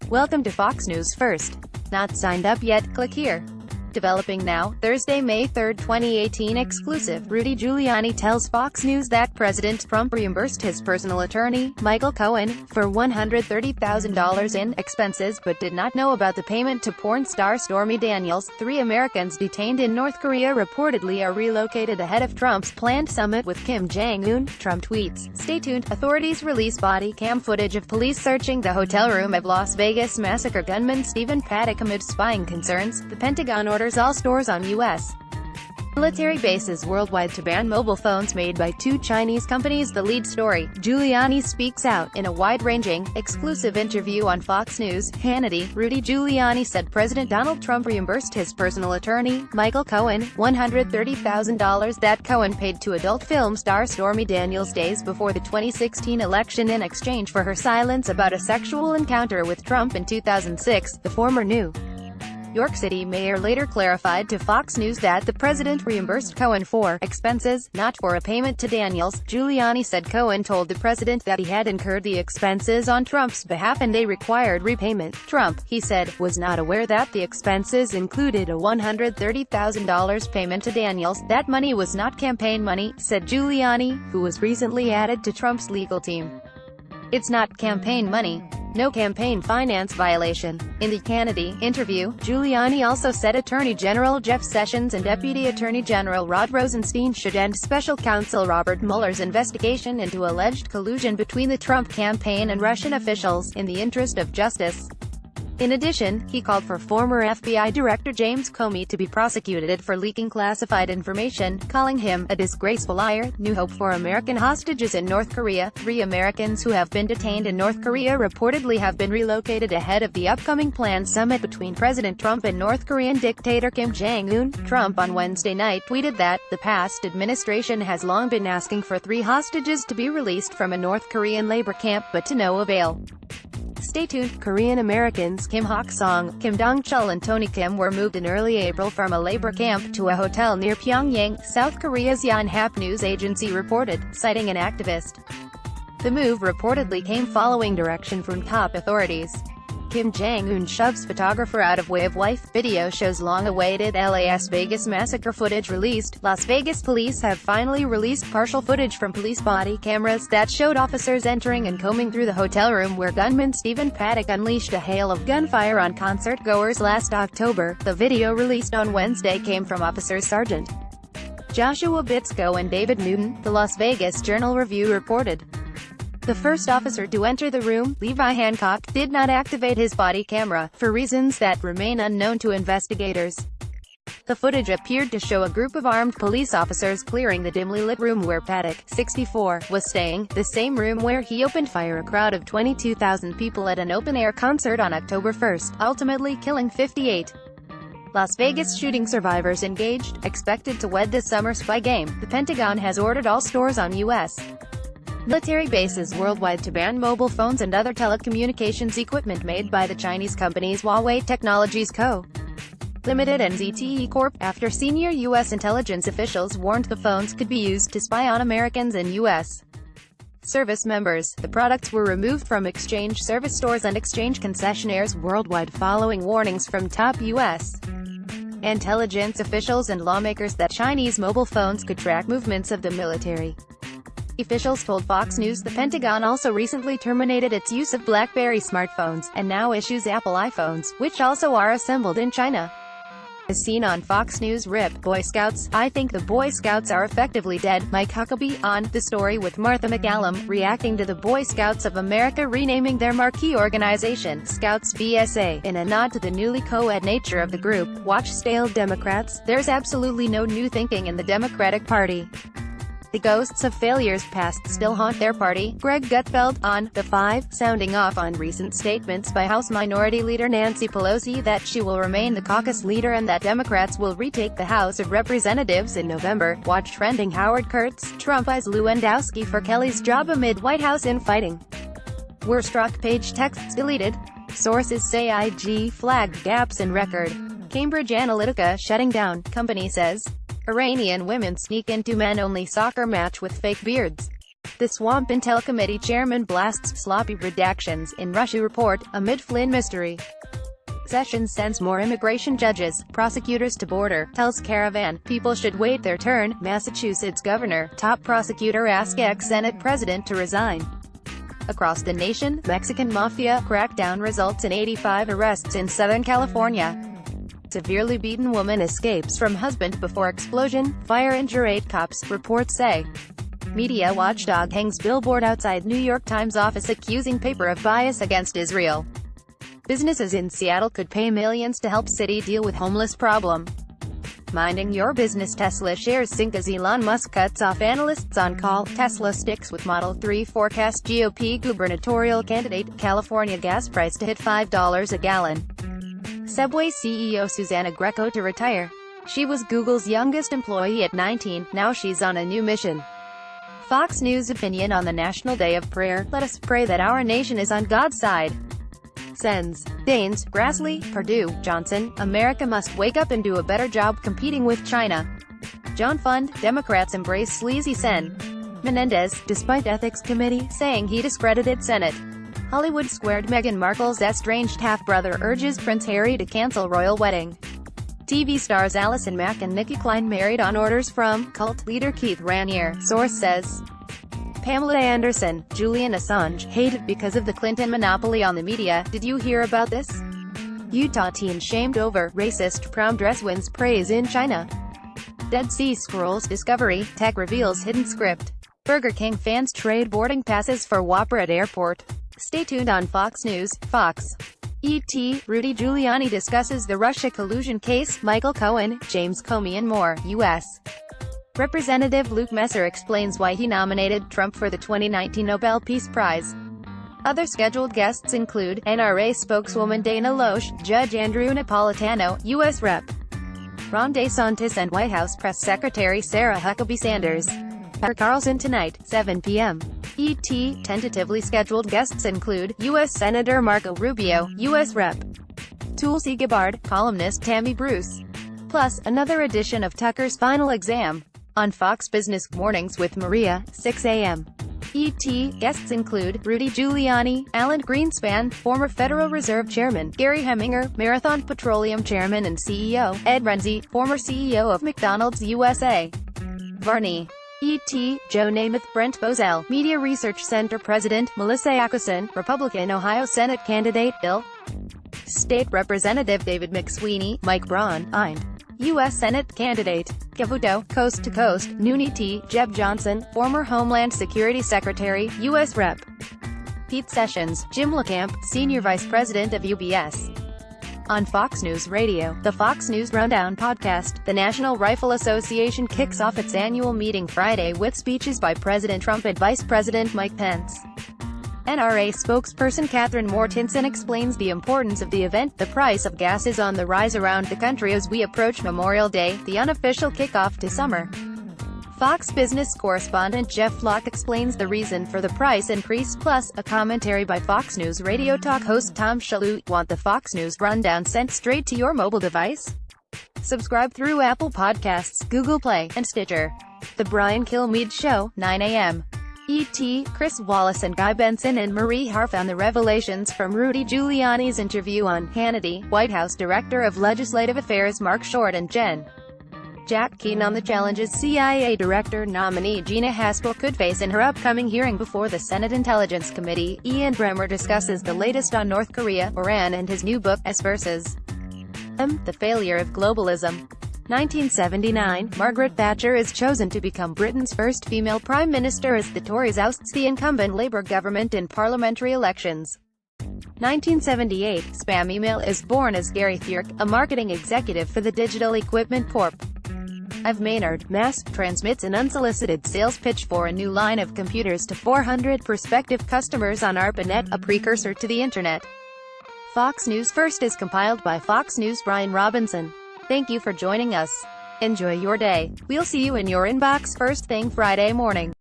Welcome to Fox News First. Not signed up yet? Click here. Developing now, Thursday, May 3, 2018 exclusive. Rudy Giuliani tells Fox News that President Trump reimbursed his personal attorney, Michael Cohen, for $130,000 in expenses but did not know about the payment to porn star Stormy Daniels. Three Americans detained in North Korea reportedly are relocated ahead of Trump's planned summit with Kim Jong Un. Trump tweets, "Stay tuned." Authorities release body cam footage of police searching the hotel room of Las Vegas massacre gunman Stephen Paddock amid spying concerns. The Pentagon orders all stores on U.S. military bases worldwide to ban mobile phones made by two Chinese companies. The lead story. Giuliani speaks out. In a wide-ranging, exclusive interview on Fox News, Hannity, Rudy Giuliani said President Donald Trump reimbursed his personal attorney, Michael Cohen, $130,000 that Cohen paid to adult film star Stormy Daniels days before the 2016 election in exchange for her silence about a sexual encounter with Trump in 2006, the former New York City mayor later clarified to Fox News that the president reimbursed Cohen for expenses, not for a payment to Daniels. Giuliani said Cohen told the president that he had incurred the expenses on Trump's behalf and they required repayment. Trump, he said, was not aware that the expenses included a $130,000 payment to Daniels. That money was not campaign money, said Giuliani, who was recently added to Trump's legal team. It's not campaign money. No campaign finance violation. In the Hannity interview, Giuliani also said Attorney General Jeff Sessions and Deputy Attorney General Rod Rosenstein should end Special Counsel Robert Mueller's investigation into alleged collusion between the Trump campaign and Russian officials, in the interest of justice. In addition, he called for former FBI Director James Comey to be prosecuted for leaking classified information, calling him a disgraceful liar. New hope for American hostages in North Korea. Three Americans who have been detained in North Korea reportedly have been relocated ahead of the upcoming planned summit between President Trump and North Korean dictator Kim Jong Un. Trump on Wednesday night tweeted that the past administration has long been asking for three hostages to be released from a North Korean labor camp, but to no avail. Stay tuned. Korean Americans Kim Hak-song, Kim Dong-chul and Tony Kim were moved in early April from a labor camp to a hotel near Pyongyang, South Korea's Yonhap news agency reported, citing an activist. The move reportedly came following direction from top authorities. Kim Jong Un shoves photographer out of way of wife. Video shows long-awaited Las Vegas massacre footage released. Las Vegas police have finally released partial footage from police body cameras that showed officers entering and combing through the hotel room where gunman Stephen Paddock unleashed a hail of gunfire on concert-goers last October. The video released on Wednesday came from officers Sergeant Joshua Bitsko and David Newton, the Las Vegas Journal-Review reported. The first officer to enter the room, Levi Hancock, did not activate his body camera, for reasons that remain unknown to investigators. The footage appeared to show a group of armed police officers clearing the dimly lit room where Paddock, 64, was staying, the same room where he opened fire a crowd of 22,000 people at an open-air concert on October 1, ultimately killing 58. Las Vegas shooting survivors engaged, expected to wed this summer spy game. The Pentagon has ordered all stores on U.S. military bases worldwide to ban mobile phones and other telecommunications equipment made by the Chinese companies Huawei Technologies Co. Limited and ZTE Corp. After senior U.S. intelligence officials warned the phones could be used to spy on Americans and U.S. service members. The products were removed from exchange service stores and exchange concessionaires worldwide following warnings from top U.S. intelligence officials and lawmakers that Chinese mobile phones could track movements of the military. Officials told Fox News the Pentagon also recently terminated its use of BlackBerry smartphones, and now issues Apple iPhones, which also are assembled in China. As seen on Fox News RIP, Boy Scouts, I think the Boy Scouts are effectively dead. Mike Huckabee, on The Story with Martha McCallum, reacting to the Boy Scouts of America renaming their marquee organization, Scouts BSA, in a nod to the newly co-ed nature of the group. Watch stale Democrats. There's absolutely no new thinking in the Democratic Party. The ghosts of failures past still haunt their party. Greg Gutfeld, on The Five, sounding off on recent statements by House Minority Leader Nancy Pelosi that she will remain the caucus leader and that Democrats will retake the House of Representatives in November. Watch trending Howard Kurtz, Trump eyes Lewandowski for Kelly's job amid White House infighting. Were struck page texts deleted. Sources say IG flagged gaps in record. Cambridge Analytica shutting down, company says. Iranian women sneak into men-only soccer match with fake beards. The Swamp Intel Committee chairman blasts sloppy redactions in Russia report, amid Flynn mystery. Sessions sends more immigration judges, prosecutors to border, tells caravan, people should wait their turn. Massachusetts governor, top prosecutor asks ex-Senate president to resign. Across the nation, Mexican mafia crackdown results in 85 arrests in Southern California. Severely beaten woman escapes from husband before explosion, fire injure 8 cops, reports say. Media watchdog hangs billboard outside New York Times office accusing paper of bias against Israel. Businesses in Seattle could pay millions to help city deal with homeless problem. Minding your business. Tesla shares sink as Elon Musk cuts off analysts on call. Tesla sticks with Model 3 forecast. GOP gubernatorial candidate, California gas price to hit $5 a gallon. Subway CEO Susanna Greco to retire. She was Google's youngest employee at 19, now she's on a new mission. Fox News opinion on the National Day of Prayer. Let us pray that our nation is on God's side. Sends. Daines, Grassley, Perdue, Johnson, America must wake up and do a better job competing with China. John Fund, Democrats embrace sleazy Sen. Menendez, despite ethics committee saying he discredited Senate. Hollywood squared. Meghan Markle's estranged half-brother urges Prince Harry to cancel royal wedding. TV stars Allison Mack and Nicki Klein married on orders from cult leader Keith Raniere, source says. Pamela Anderson, Julian Assange, hated because of the Clinton monopoly on the media. Did you hear about this? Utah teen shamed over racist prom dress wins praise in China. Dead Sea Scrolls discovery, tech reveals hidden script. Burger King fans trade boarding passes for Whopper at airport. Stay tuned on Fox News. Fox. E.T. Rudy Giuliani discusses the Russia collusion case. Michael Cohen, James Comey and more. U.S. Representative Luke Messer explains why he nominated Trump for the 2019 Nobel Peace Prize. Other scheduled guests include NRA spokeswoman Dana Loesch, Judge Andrew Napolitano, U.S. Rep. Ron DeSantis and White House Press Secretary Sarah Huckabee Sanders. Tucker Carlson tonight, 7 p.m. ET. Tentatively scheduled guests include U.S. Senator Marco Rubio, U.S. Rep. Tulsi Gabbard, columnist Tammy Bruce. Plus, another edition of Tucker's Final Exam. On Fox Business Mornings with Maria, 6 a.m. ET. Guests include Rudy Giuliani, Alan Greenspan, former Federal Reserve Chairman, Gary Heminger, Marathon Petroleum Chairman and CEO, Ed Renzi, former CEO of McDonald's USA. Varney. E.T. Joe Namath, Brent Bozell, Media Research Center President, Melissa Ackerson, Republican Ohio Senate candidate, Bill. State Representative David McSweeney, Mike Braun, Ind. U.S. Senate candidate. Cavuto, Coast to Coast, Noonie T. Jeb Johnson, former Homeland Security Secretary, U.S. Rep. Pete Sessions, Jim LeCamp, Senior Vice President of UBS. On Fox News Radio, the Fox News Rundown podcast, the National Rifle Association kicks off its annual meeting Friday with speeches by President Trump and Vice President Mike Pence. NRA spokesperson Catherine Mortensen explains the importance of the event. The price of gas is on the rise around the country as we approach Memorial Day, the unofficial kickoff to summer. Fox Business correspondent Jeff Flock explains the reason for the price increase, plus, a commentary by Fox News Radio Talk host Tom Shalhoub. Want the Fox News Rundown sent straight to your mobile device? Subscribe through Apple Podcasts, Google Play, and Stitcher. The Brian Kilmeade Show, 9 a.m. E.T., Chris Wallace and Guy Benson and Marie Harf on the revelations from Rudy Giuliani's interview on Hannity. White House Director of Legislative Affairs Mark Short and Jen. Jack Keane on the challenges CIA Director nominee Gina Haspel could face in her upcoming hearing before the Senate Intelligence Committee. Ian Bremmer discusses the latest on North Korea, Iran and his new book, S vs. M, The Failure of Globalism. 1979, Margaret Thatcher is chosen to become Britain's first female Prime Minister as the Tories ousts the incumbent Labour government in parliamentary elections. 1978, spam email is born as Gary Thierk, a marketing executive for the Digital Equipment Corp. Ive Maynard, Mask, transmits an unsolicited sales pitch for a new line of computers to 400 prospective customers on ARPANET, a precursor to the Internet. Fox News First is compiled by Fox News' Brian Robinson. Thank you for joining us. Enjoy your day. We'll see you in your inbox first thing Friday morning.